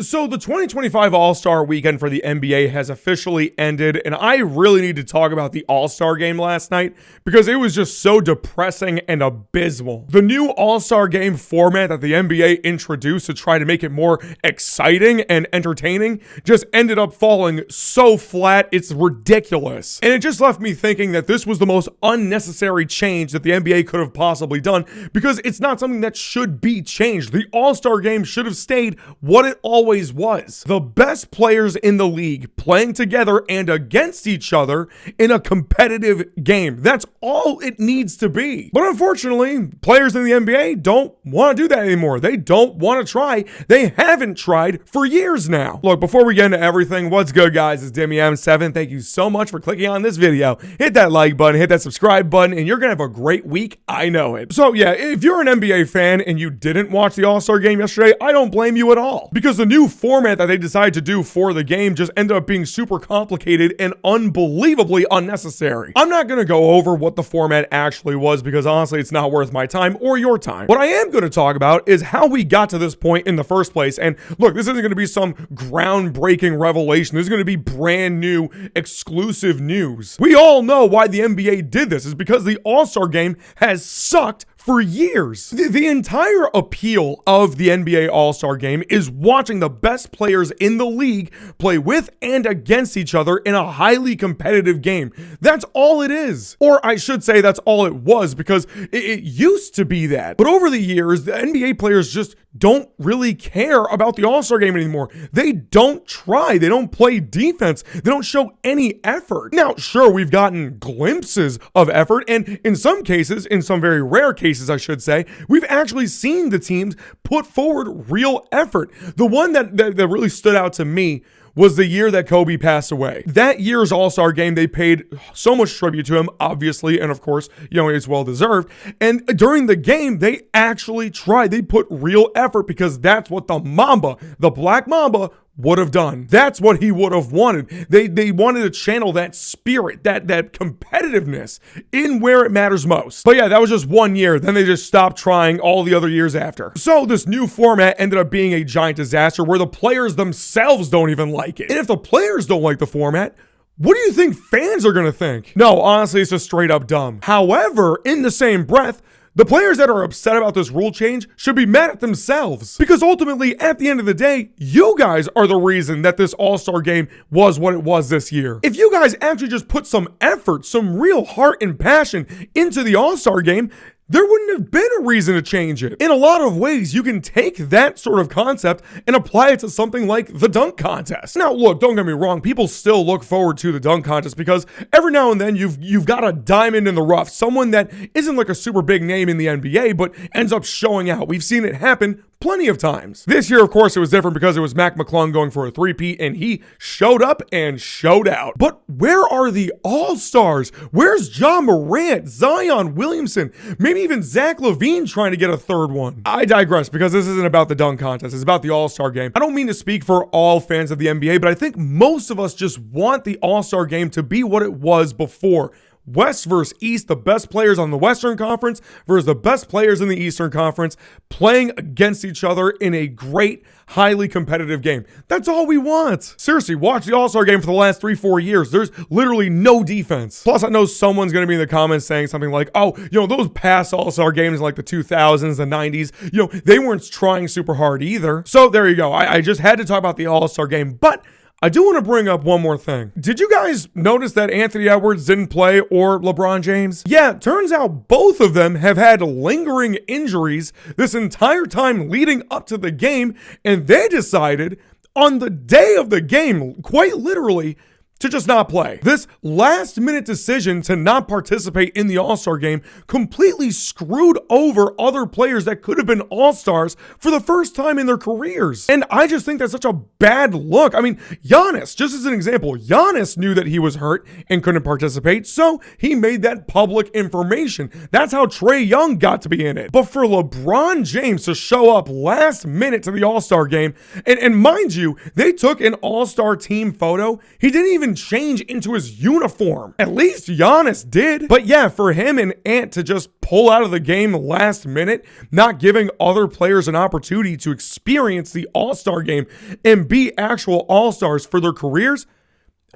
So the 2025 All-Star weekend for the NBA has officially ended, and I really need to talk about the All-Star game last night because it was just so depressing and abysmal. The new All-Star game format that the NBA introduced to try to make it more exciting and entertaining just ended up falling so flat, it's ridiculous. And it just left me thinking that this was the most unnecessary change that the NBA could have possibly done because it's not something that should be changed. The All-Star game should have stayed what it always was. The best players in the league playing together and against each other in a competitive game. That's all it needs to be. But unfortunately, players in the NBA don't want to do that anymore. They don't want to try. They haven't tried for years now. Look, before we get into everything, what's good, guys? It's Dimmy M7. Thank you so much for clicking on this video. Hit that like button, hit that subscribe button, and you're gonna have a great week. I know it. So yeah, if you're an NBA fan and you didn't watch the All-Star game yesterday, I don't blame you at all. Because the new format that they decided to do for the game just ended up being super complicated and unbelievably unnecessary. I'm not going to go over what the format actually was because honestly it's not worth my time or your time. What I am going to talk about is how we got to this point in the first place. And look, this isn't going to be some groundbreaking revelation. This is going to be brand new exclusive news. We all know why the NBA did this is because the All-Star game has sucked for years. The entire appeal of the NBA All-Star game is watching the best players in the league play with and against each other in a highly competitive game. That's all it is. Or I should say that's all it was because it used to be that. But over the years, the NBA players just don't really care about the All-Star game anymore. They don't try. They don't play defense. They don't show any effort. Now, sure, we've gotten glimpses of effort, and in some cases, in some very rare cases, I should say, we've actually seen the teams put forward real effort. The one that really stood out to me was the year that Kobe passed away. That year's All-Star game, they paid so much tribute to him, obviously, and of course, it's well-deserved. And during the game, they actually tried. They put real effort because that's what the Mamba, the Black Mamba, would have done. That's what he would have wanted. They wanted to channel that spirit, that competitiveness in where it matters most. But yeah, that was just 1 year. Then they just stopped trying all the other years after. So this new format ended up being a giant disaster where the players themselves don't even like it. And if the players don't like the format, what do you think fans are going to think? No, honestly, it's just straight up dumb. However, in the same breath, the players that are upset about this rule change should be mad at themselves because ultimately, at the end of the day, you guys are the reason that this All-Star game was what it was this year. If you guys actually just put some effort, some real heart and passion into the All-Star game, there wouldn't have been a reason to change it. In a lot of ways, you can take that sort of concept and apply it to something like the dunk contest. Now, look, don't get me wrong. People still look forward to the dunk contest because every now and then you've got a diamond in the rough, someone that isn't like a super big name in the NBA, but ends up showing out. We've seen it happen plenty of times. This year, of course, it was different because it was Mac McClung going for a three-peat, and he showed up and showed out. But where are the All-Stars? Where's Ja Morant, Zion Williamson, maybe even Zach LaVine trying to get a third one? I digress because this isn't about the dunk contest. It's about the All-Star game. I don't mean to speak for all fans of the NBA, but I think most of us just want the All-Star game to be what it was before. West versus East, the best players on the Western Conference versus the best players in the Eastern Conference playing against each other in a great, highly competitive game. That's all we want. Seriously, watch the All-Star game for the last 3-4 years. There's literally no defense. Plus, I know someone's going to be in the comments saying something like, oh, those past All-Star games like the 2000s, the 90s, they weren't trying super hard either. So there you go. I just had to talk about the All-Star game, but I do want to bring up one more thing. Did you guys notice that Anthony Edwards didn't play or LeBron James? Yeah, turns out both of them have had lingering injuries this entire time leading up to the game, and they decided on the day of the game, quite literally, to just not play. This last-minute decision to not participate in the All-Star game completely screwed over other players that could have been All-Stars for the first time in their careers. And I just think that's such a bad look. I mean, Giannis, just as an example, Giannis knew that he was hurt and couldn't participate, so he made that public information. That's how Trae Young got to be in it. But for LeBron James to show up last minute to the All-Star game, and mind you, they took an All-Star team photo. He didn't even even change into his uniform. At least Giannis did. But yeah, for him and Ant to just pull out of the game last minute, not giving other players an opportunity to experience the All-Star game and be actual All-Stars for their careers,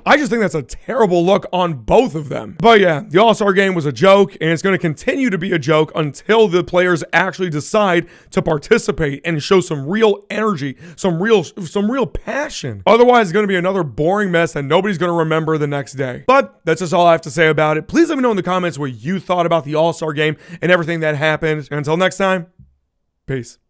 I just think that's a terrible look on both of them. But yeah, the All-Star game was a joke, and it's going to continue to be a joke until the players actually decide to participate and show some real energy, some real passion. Otherwise, it's going to be another boring mess that nobody's going to remember the next day. But that's just all I have to say about it. Please let me know in the comments what you thought about the All-Star game and everything that happened. And until next time, peace.